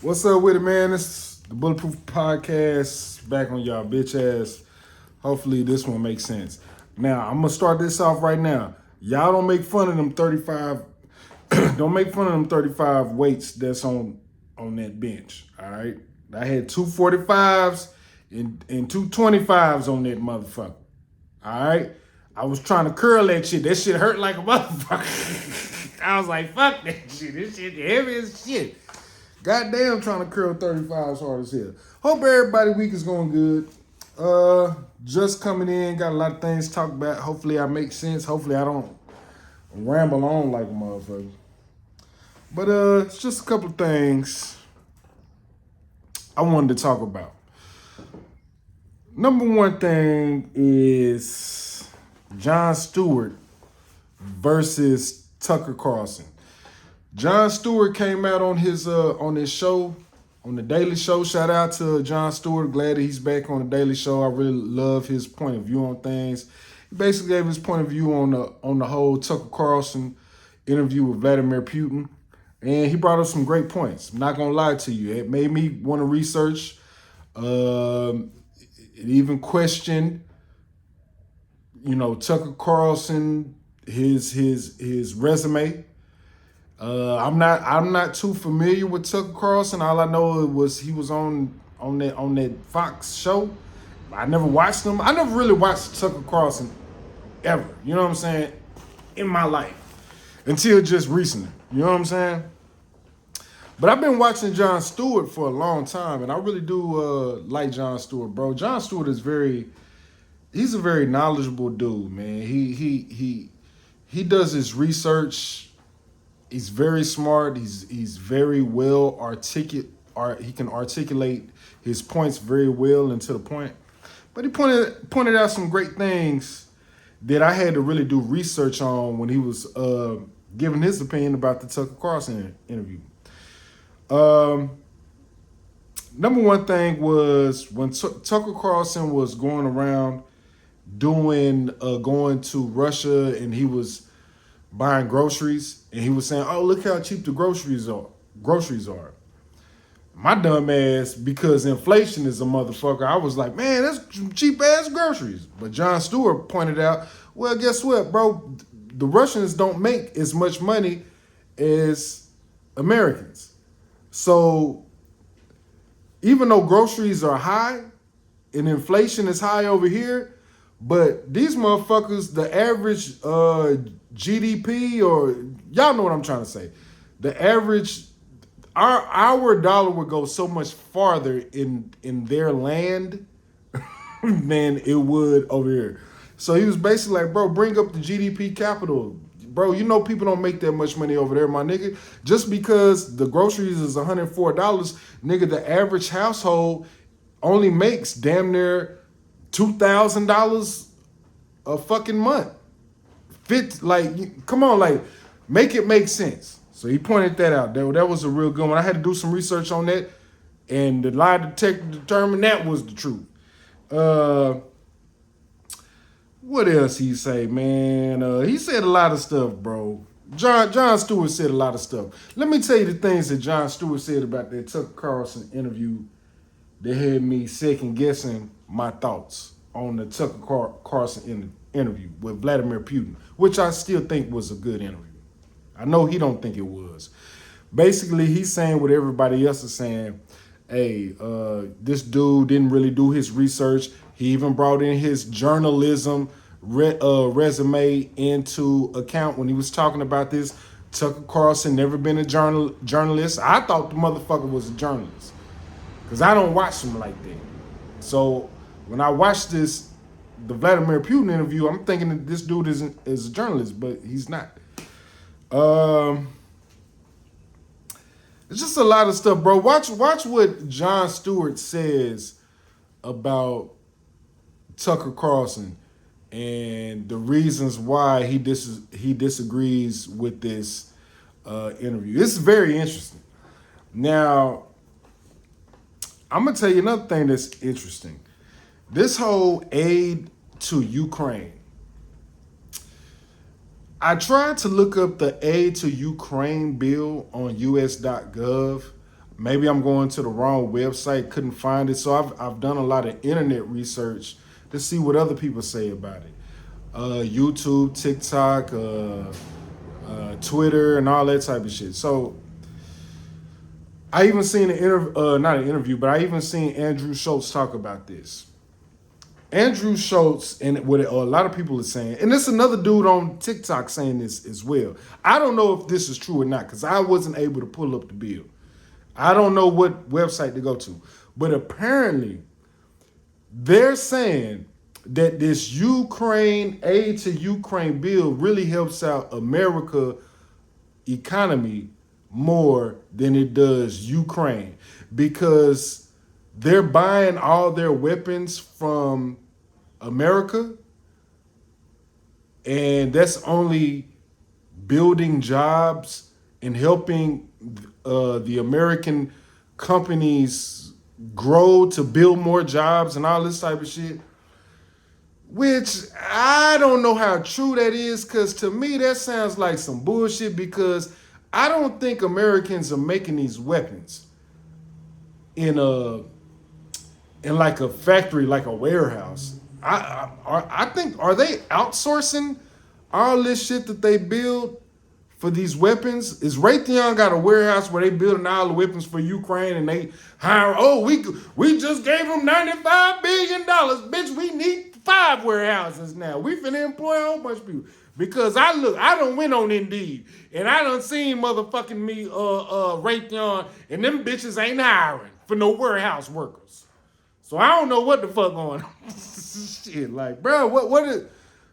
What's up with it, man? It's the Bulletproof Podcast back on y'all bitch ass. Hopefully this one makes sense. Now, I'm gonna start this off right now. Y'all don't make fun of them 35 don't make fun of them 35 weights that's on that bench. All right. I had two 45s and two 25s on that motherfucker. All right. I was trying to curl that shit. That shit hurt like a motherfucker. I was like, fuck that shit. This shit heavy as shit. Goddamn, trying to curl 35s hard as hell. Hope everybody week is going good. Just coming in, got a lot of things to talk about. Hopefully I make sense. Hopefully I don't ramble on like a motherfucker. But it's just a couple of things I wanted to talk about. Number one thing is Jon Stewart versus Tucker Carlson. Jon Stewart came out on his show, on the Daily Show. Shout out to Jon Stewart. Glad that he's back on the Daily Show. I really love his point of view on things. He basically gave his point of view on the whole Tucker Carlson interview with Vladimir Putin, and he brought up some great points. I'm not gonna lie to you. It made me want to research. It even questioned, Tucker Carlson, his resume. I'm not too familiar with Tucker Carlson. All I know was he was on that Fox show. I never watched him. I never really watched Tucker Carlson ever. You know what I'm saying? In my life. Until just recently. You know what I'm saying? But I've been watching Jon Stewart for a long time, and I really do like Jon Stewart, bro. Jon Stewart is he's a very knowledgeable dude, man. He does his research. He's very smart. He's very well articulate. He can articulate his points very well and to the point. But he pointed out some great things that I had to really do research on when he was giving his opinion about the Tucker Carlson interview. Number one thing was when Tucker Carlson was going around going to Russia, and he was buying groceries, and he was saying, "Oh, look how cheap the groceries are." My dumb ass, because inflation is a motherfucker, I was like, "Man, that's cheap ass groceries." But Jon Stewart pointed out, "Well, guess what, bro? The Russians don't make as much money as Americans. So even though groceries are high and inflation is high over here, but these motherfuckers, the average GDP, or y'all know what I'm trying to say, the average, our dollar would go so much farther in their land than it would over here." So he was basically like, "Bro, bring up the GDP capital. Bro, you know people don't make that much money over there, my nigga. Just because the groceries is $104, nigga, the average household only makes damn near $2,000 a fucking month. Come on, like, make it make sense." So he pointed that out. That was a real good one. I had to do some research on that, and the lie detector determined that was the truth. What else he say, man? He said a lot of stuff, bro. Jon Stewart said a lot of stuff. Let me tell you the things that Jon Stewart said about that Tucker Carlson interview that had me second guessing my thoughts on the Tucker Carlson interview with Vladimir Putin, which I still think was a good interview. I know he don't think it was. Basically, he's saying what everybody else is saying. Hey, this dude didn't really do his research. He even brought in his journalism resume into account when he was talking about this. Tucker Carlson never been a journalist. I thought the motherfucker was a journalist because I don't watch him like that. So when I watched the Vladimir Putin interview, I'm thinking that this dude is a journalist, but he's not. It's just a lot of stuff, bro. Watch what Jon Stewart says about Tucker Carlson and the reasons why he disagrees with this interview. It's very interesting. Now, I'm gonna tell you another thing that's interesting. This whole aid to Ukraine. I tried to look up the aid to Ukraine bill on US.gov. Maybe I'm going to the wrong website, couldn't find it. So I've done a lot of internet research to see what other people say about it. YouTube, TikTok, Twitter, and all that type of shit. So I even seen not an interview, but I even seen Andrew Schultz talk about this. Andrew Schultz, and what a lot of people are saying, and there's another dude on TikTok saying this as well. I don't know if this is true or not because I wasn't able to pull up the bill. I don't know what website to go to, but apparently they're saying that this Ukraine aid to Ukraine bill really helps out America economy more than it does Ukraine because they're buying all their weapons from America, and that's only building jobs and helping the American companies grow to build more jobs and all this type of shit. Which I don't know how true that is, because to me that sounds like some bullshit, because I don't think Americans are making these weapons in like a factory, like a warehouse. I think, are they outsourcing all this shit that they build for these weapons? Is Raytheon got a warehouse where they building all the weapons for Ukraine and they hire, we just gave them $95 billion. Bitch, we need 5 warehouses now. We finna employ a whole bunch of people. Because I done went on Indeed and I done seen motherfucking me Raytheon, and them bitches ain't hiring for no warehouse workers. So I don't know what the fuck going on. Shit, like, bro,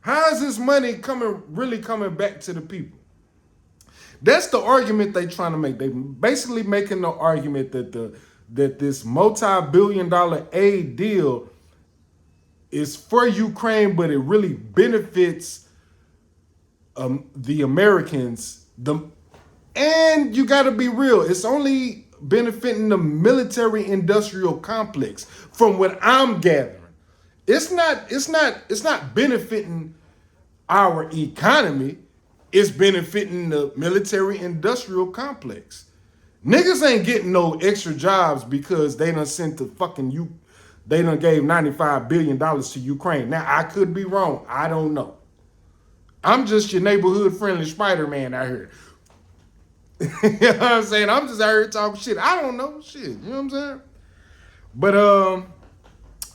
how is this money really coming back to the people? That's the argument they trying to make. They basically making the argument that this multi-billion-dollar aid deal is for Ukraine, but it really benefits the Americans. And you got to be real, it's only benefiting the military-industrial complex, from what I'm gathering. It's not benefiting our economy. It's benefiting the military-industrial complex. Niggas ain't getting no extra jobs because they done sent the fucking they done gave $95 billion to Ukraine. Now, I could be wrong. I don't know. I'm just your neighborhood-friendly Spider-Man out here. You know what I'm saying? I'm just out here talking shit. I don't know shit. You know what I'm saying? But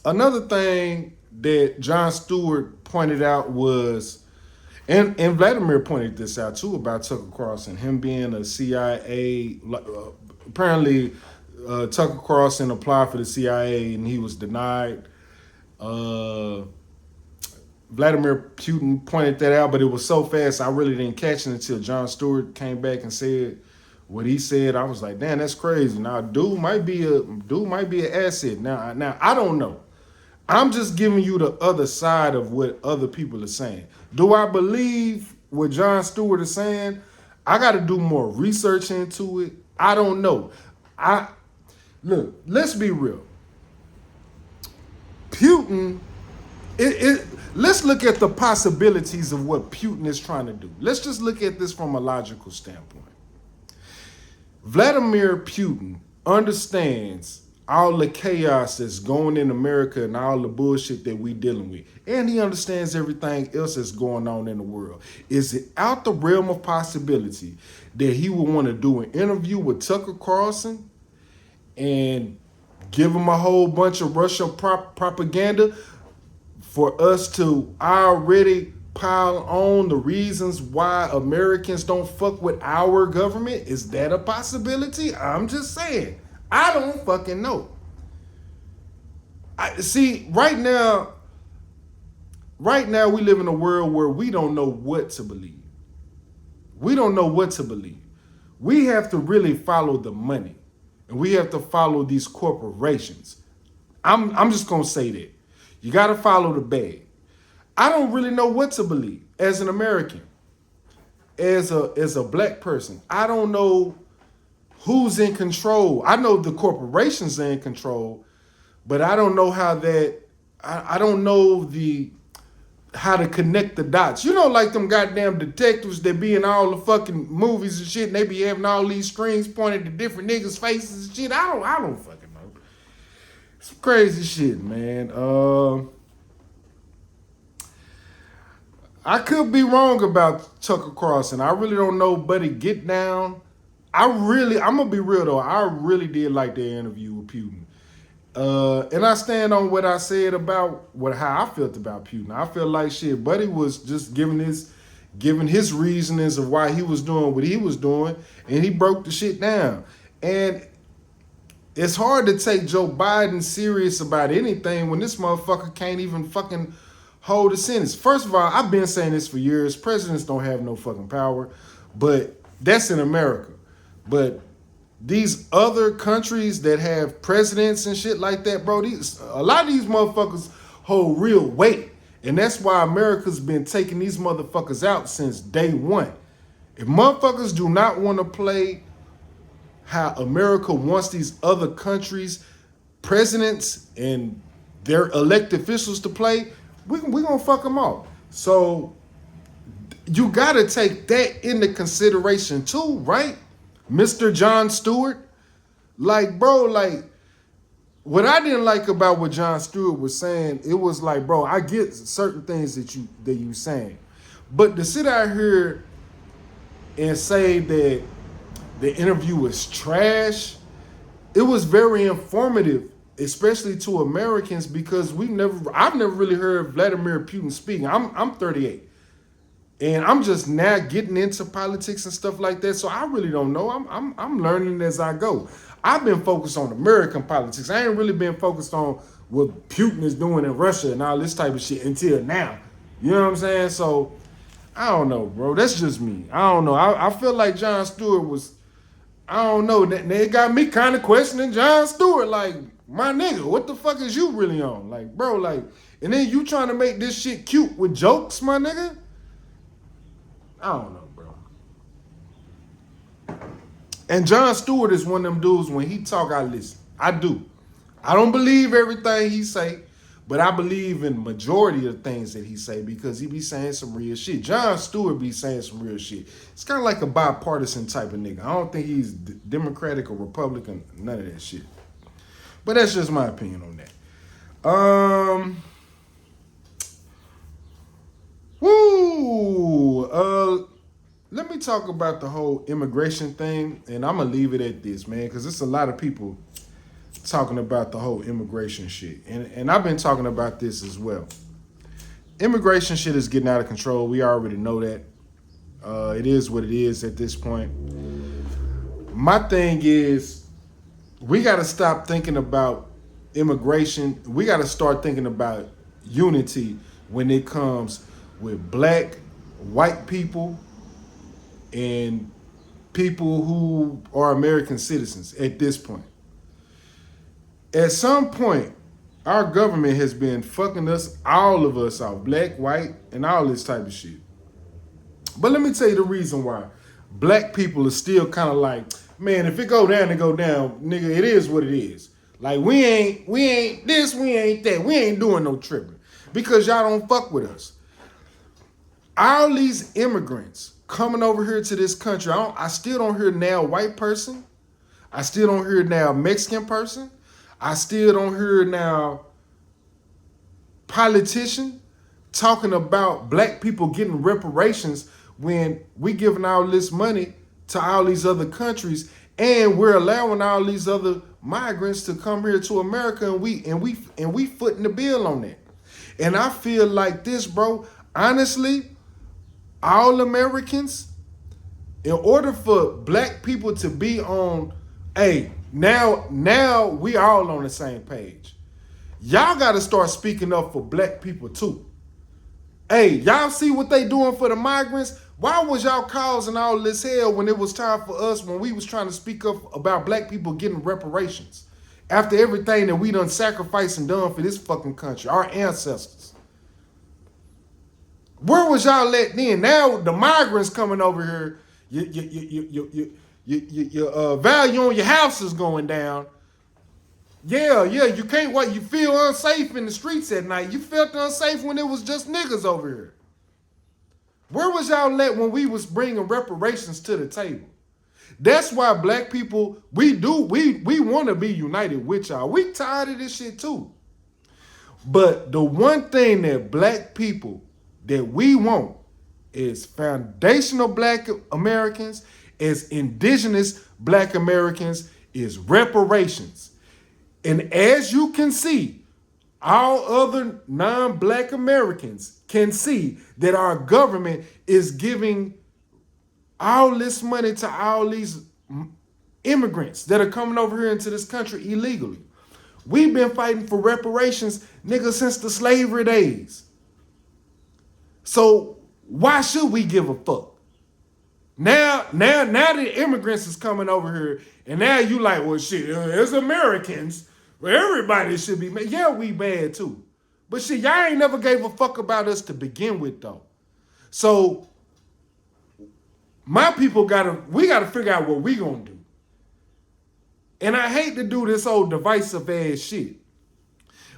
another thing that Jon Stewart pointed out was, and Vladimir pointed this out too, about Tucker Carlson, him being a CIA. Apparently, Tucker Carlson applied for the CIA and he was denied. Vladimir Putin pointed that out, but it was so fast I really didn't catch it until Jon Stewart came back and said what he said. I was like, damn, that's crazy. Now, dude might be an asset. Now I don't know. I'm just giving you the other side of what other people are saying. Do I believe what Jon Stewart is saying? I got to do more research into it. I don't know. Look, let's be real. Putin, let's look at the possibilities of what Putin is trying to do. Let's just look at this from a logical standpoint. Vladimir Putin understands all the chaos that's going in America and all the bullshit that we dealing with. And he understands everything else that's going on in the world. Is it out the realm of possibility that he would want to do an interview with Tucker Carlson and give him a whole bunch of Russia propaganda for us to already pile on the reasons why Americans don't fuck with our government? Is that a possibility? I'm just saying. I don't fucking know. See, right now we live in a world where we don't know what to believe. We don't know what to believe. We have to really follow the money. And we have to follow these corporations. I'm just going to say that. You got to follow the bag. I don't really know what to believe as an American, as a black person. I don't know who's in control. I know the corporations are in control, but I don't know how that, I don't know the how to connect the dots. You know, like them goddamn detectives that be in all the fucking movies and shit, and they be having all these strings pointed to different niggas' faces and shit. I don't fucking know. Some crazy shit, man. I could be wrong about Tucker Carlson. I really don't know, buddy. Get down. I'm gonna be real though. I really did like the interview with Putin. And I stand on what I said about how I felt about Putin. I feel like shit, buddy was just giving his reasonings of why he was doing what he was doing, and he broke the shit down. And it's hard to take Joe Biden serious about anything when this motherfucker can't even fucking hold a sentence. First of all, I've been saying this for years. Presidents don't have no fucking power, but that's in America. But these other countries that have presidents and shit like that, bro, a lot of these motherfuckers hold real weight. And that's why America's been taking these motherfuckers out since day one. If motherfuckers do not want to play how America wants these other countries' presidents and their elected officials to play, we gonna fuck them off. So you gotta take that into consideration too, right? Mr. Jon Stewart, like, bro, like, what I didn't like about what Jon Stewart was saying, it was like, bro, I get certain things that you saying, but to sit out here and say that the interview was trash, it was very informative, especially to Americans, because I've never really heard Vladimir Putin speak. I'm 38. And I'm just now getting into politics and stuff like that, so I really don't know. I'm learning as I go. I've been focused on American politics. I ain't really been focused on what Putin is doing in Russia and all this type of shit until now. You know what I'm saying? So I don't know, bro. That's just me. I don't know. I feel like Jon Stewart was, I don't know. They got me kind of questioning Jon Stewart. Like, my nigga, what the fuck is you really on? Like, bro, like, and then you trying to make this shit cute with jokes, my nigga? I don't know, bro. And Jon Stewart is one of them dudes, when he talk, I listen. I do. I don't believe everything he say, but I believe in majority of the things that he say, because he be saying some real shit. Jon Stewart be saying some real shit. It's kind of like a bipartisan type of nigga. I don't think he's Democratic or Republican, none of that shit. But that's just my opinion on that. Let me talk about the whole immigration thing, and I'm gonna leave it at this, man, because there's a lot of people talking about the whole immigration shit, and I've been talking about this as well. Immigration shit is getting out of control. We already know that. It is what it is at this point. My thing is, we got to stop thinking about immigration. We got to start thinking about unity when it comes with black, white people, and people who are American citizens at this point. At some point, our government has been fucking us, all of us out, black, white, and all this type of shit. But let me tell you the reason why. Black people are still kind of like, man, if it go down, it go down, nigga, it is what it is. Like, we ain't this, we ain't that, we ain't doing no tripping, because y'all don't fuck with us. All these immigrants coming over here to this country, I still don't hear now white person. I still don't hear now Mexican person. I still don't hear now politician talking about black people getting reparations when we giving all this money to all these other countries, and we're allowing all these other migrants to come here to America, and we footing the bill on that. And I feel like this, bro, honestly, all Americans, in order for black people to be on, hey, now we all on the same page. Y'all got to start speaking up for black people too. Hey, y'all see what they doing for the migrants? Why was y'all causing all this hell when it was time for us, when we was trying to speak up about black people getting reparations? After everything that we done sacrificed and done for this fucking country, our ancestors. Where was y'all at then? Now the migrants coming over here, your value on your house is going down. Yeah, you can't what you feel unsafe in the streets at night. You felt unsafe when it was just niggas over here. Where was y'all at when we was bringing reparations to the table? That's why black people, we want to be united with y'all. We tired of this shit too. But the one thing that black people that we want is foundational black Americans, as indigenous black Americans, is reparations. And as you can see, all other non-black Americans can see that our government is giving all this money to all these immigrants that are coming over here into this country illegally. We've been fighting for reparations, nigga, since the slavery days. So why should we give a fuck? Now the immigrants is coming over here, and now you like, well, shit, as Americans, well, everybody should be mad. Yeah, we bad too. But shit, y'all ain't never gave a fuck about us to begin with, though. So my people we gotta figure out what we gonna do. And I hate to do this old divisive ass shit.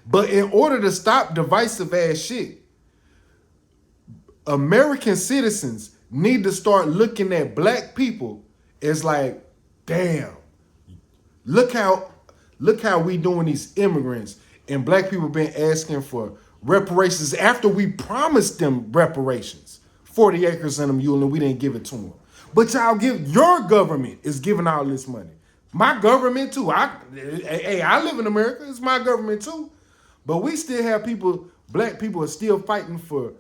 But in order to stop divisive ass shit, American citizens need to start looking at black people as like, damn, look how we doing these immigrants, and black people been asking for reparations after we promised them reparations. 40 acres in a mule, and we didn't give it to them. But your government is giving all this money. My government too. I live in America. It's my government too. But we still have people, black people are still fighting for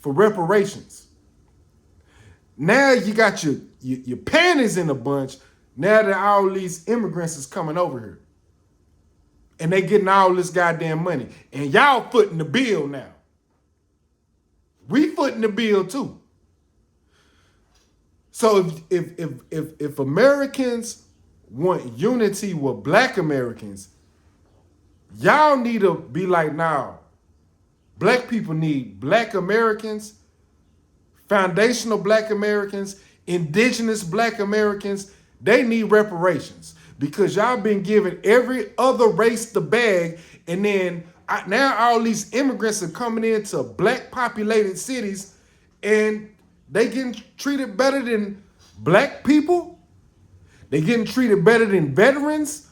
reparations. Now you got your panties in a bunch now that all these immigrants is coming over here. And they getting all this goddamn money. And y'all footing the bill now. We footing the bill too. So if Americans want unity with black Americans, y'all need to be like, nah, black people need black Americans, foundational black Americans, indigenous black Americans. They need reparations because y'all been giving every other race the bag, and then now all these immigrants are coming into black populated cities and they getting treated better than black people. They getting treated better than veterans,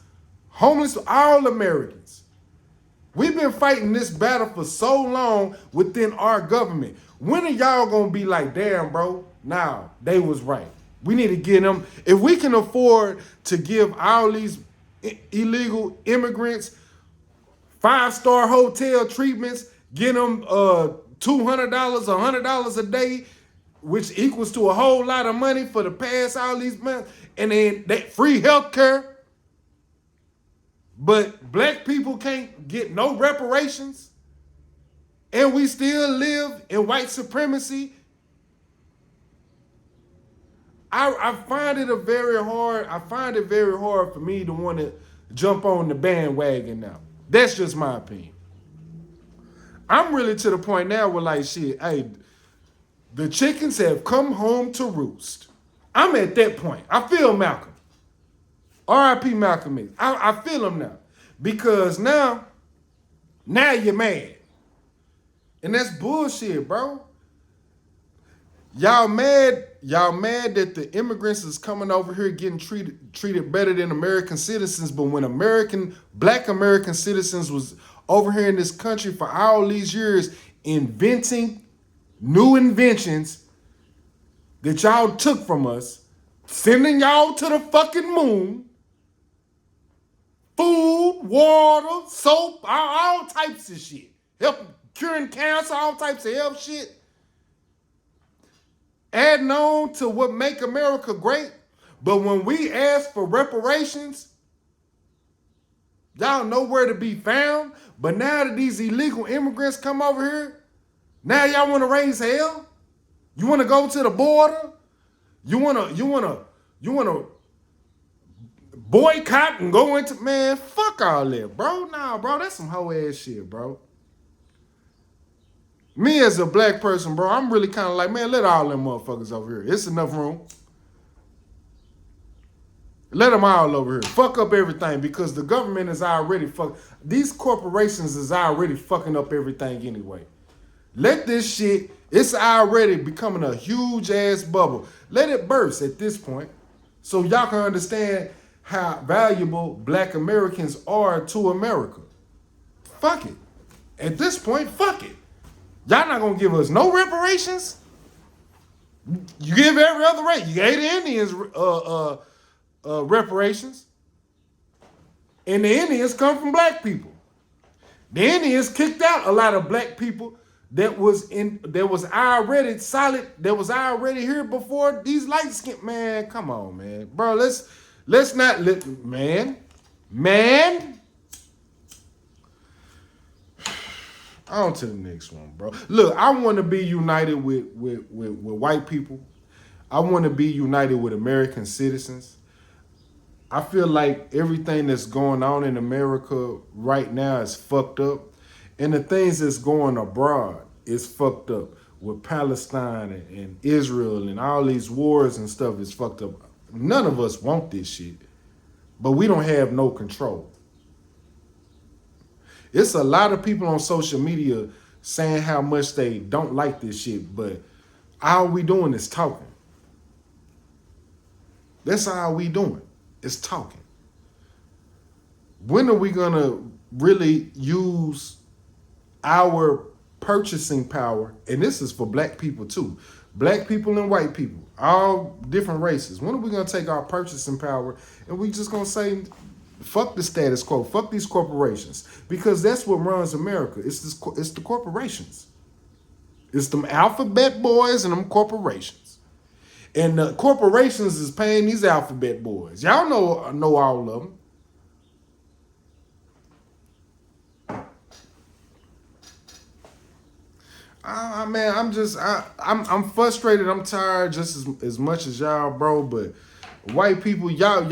homeless, all Americans. We've been fighting this battle for so long within our government. When are y'all gonna be like, damn, bro, nah, they was right. We need to get them. If we can afford to give all these illegal immigrants 5-star hotel treatments, get them $200, $100 a day, which equals to a whole lot of money for the past all these months, and then that free health care. But black people can't get no reparations, and we still live in white supremacy. I find it very hard for me to want to jump on the bandwagon now. That's just my opinion. I'm really to the point now where like, shit, hey, the chickens have come home to roost. I'm at that point. I feel Malcolm. R.I.P. Malcolm X. I feel him now. Because now you're mad. And that's bullshit, bro. Y'all mad that the immigrants is coming over here getting treated better than American citizens, but when black American citizens was over here in this country for all these years inventing new inventions that y'all took from us, sending y'all to the fucking moon, food, water, soap, all types of shit, help curing cancer, all types of health shit. Adding on to what make America great, but when we ask for reparations, y'all know where to be found. But now that these illegal immigrants come over here, now y'all want to raise hell? You want to go to the border? You want to boycott and go into, man, fuck all that, bro. Nah, bro, that's some hoe ass shit, bro. Me as a black person, bro, I'm really kind of like, man, let all them motherfuckers over here. It's enough room. Let them all over here. Fuck up everything because the government is already these corporations is already fucking up everything anyway. Let this shit, it's already becoming a huge ass bubble. Let it burst at this point so y'all can understand how valuable black Americans are to America. Fuck it. At this point, fuck it. Y'all not gonna give us no reparations. You give every other race. You gave the Indians reparations. And the Indians come from black people. The Indians kicked out a lot of black people that was already solid, that was already here before these light skin. Man, come on, man. Bro, let's not let man. On to the next one, bro. Look, I want to be united with white people. I want to be united with American citizens. I feel like everything that's going on in America right now is fucked up. And the things that's going abroad is fucked up. With Palestine and Israel and all these wars and stuff is fucked up. None of us want this shit. But we don't have no control. It's a lot of people on social media saying how much they don't like this shit, but all we doing is talking. That's all we doing, is talking. When are we gonna really use our purchasing power? And this is for black people too. Black people and white people, all different races. When are we gonna take our purchasing power and we just gonna say, fuck the status quo, fuck these corporations, because that's what runs America. It's the corporations. It's them alphabet boys and them corporations. And the corporations is paying these alphabet boys. Y'all know all of them. Man, I'm frustrated. I'm tired just as much as y'all, bro. But white people, y'all.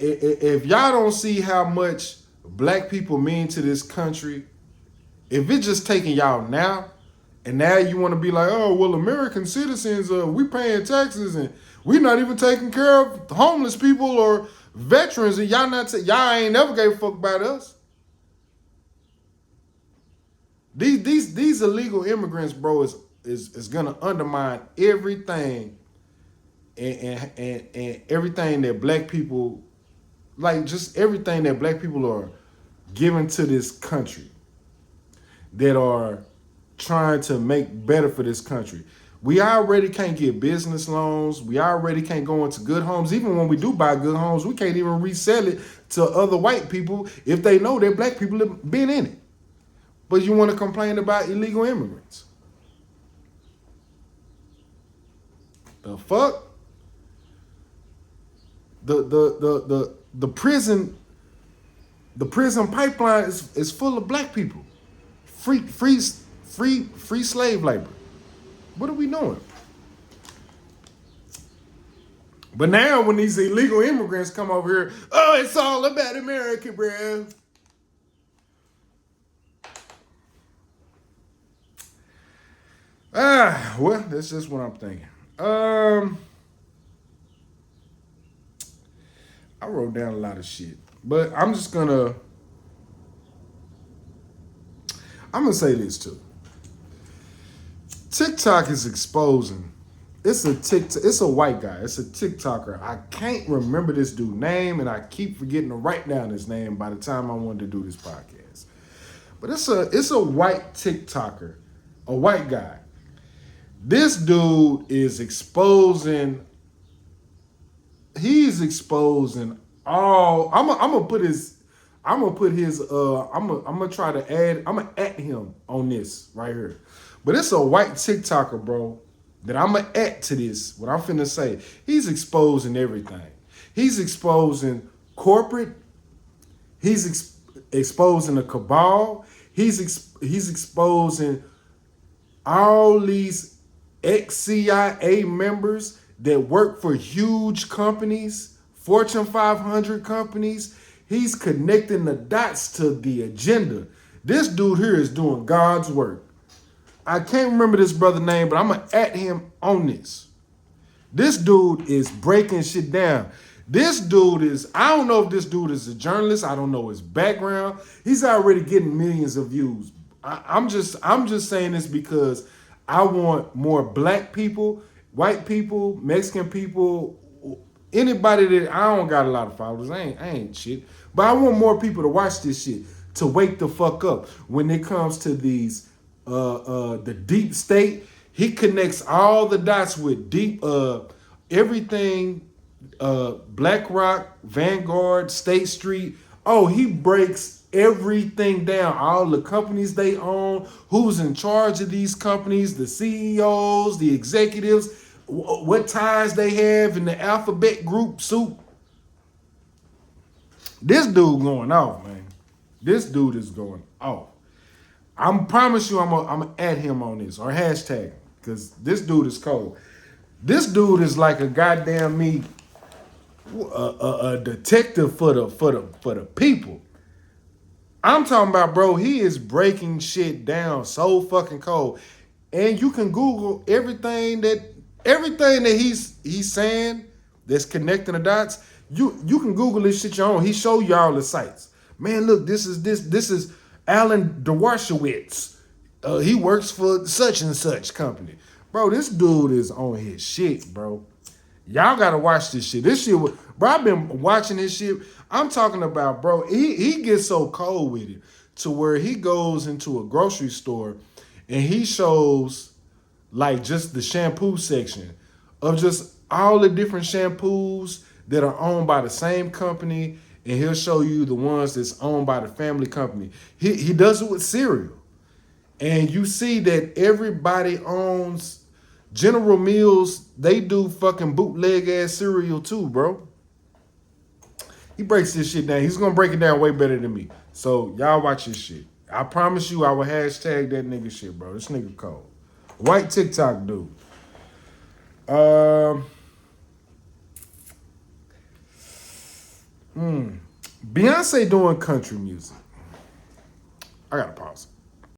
If y'all don't see how much black people mean to this country, if it's just taking y'all now, and now you want to be like, oh, well, American citizens, we paying taxes and we not even taking care of homeless people or veterans, and y'all ain't never gave a fuck about us. These illegal immigrants, bro, is gonna undermine everything and everything that black people. Like, just everything that black people are giving to this country, that are trying to make better for this country. We already can't get business loans. We already can't go into good homes. Even when we do buy good homes, we can't even resell it to other white people if they know that black people have been in it. But you want to complain about illegal immigrants. The fuck? The prison pipeline is full of black people. Free slave labor. What are we doing? But now when these illegal immigrants come over here, oh, it's all about America, bro. Well, that's just what I'm thinking. I wrote down a lot of shit, but I'm gonna say this too. TikTok is exposing. It's a white guy. It's a TikToker. I can't remember this dude's name, and I keep forgetting to write down his name by the time I wanted to do this podcast. But it's a white TikToker, a white guy. This dude is exposing. He's exposing all. I'm gonna try to add. I'm gonna at him on this right here. But it's a white TikToker, bro, that I'm gonna add to this. What I'm finna say. He's exposing everything. He's exposing corporate. He's exposing the cabal. He's exposing all these ex-CIA members that work for huge companies, Fortune 500 companies. He's connecting the dots to the agenda. This dude here is doing God's work. I can't remember this brother's name, but I'm going to at him on this. This dude is breaking shit down. This dude is, I don't know if this dude is a journalist. I don't know his background. He's already getting millions of views. I'm just saying this because I want more black people, white people, Mexican people, anybody that I don't got a lot of followers. I ain't shit. But I want more people to watch this shit to wake the fuck up when it comes to these the deep state. He connects all the dots with deep everything BlackRock, Vanguard, State Street. Oh, he breaks everything down. All the companies they own, who's in charge of these companies, the CEOs, the executives, what ties they have in the alphabet group soup. This dude going off, man. This dude is going off. I promise you, I'm gonna add him on this or hashtag because this dude is cold. This dude is like a goddamn me, a detective for the people. I'm talking about, bro. He is breaking shit down so fucking cold, and you can Google everything that he's saying that's connecting the dots. You can Google this shit your own. He show you all the sites. Man, look, this is Alan Dershowitz. He works for such and such company. Bro, this dude is on his shit, bro. Y'all gotta watch this shit. This shit, bro, I've been watching this shit. I'm talking about, bro, he gets so cold with it to where he goes into a grocery store and he shows like just the shampoo section of just all the different shampoos that are owned by the same company, and he'll show you the ones that's owned by the family company. He does it with cereal. And you see that everybody owns General Mills. They do fucking bootleg ass cereal too, bro. He breaks this shit down. He's gonna break it down way better than me. So y'all watch this shit. I promise you I will hashtag that nigga shit, bro. This nigga cold. White TikTok dude. Beyonce doing country music. I gotta pause.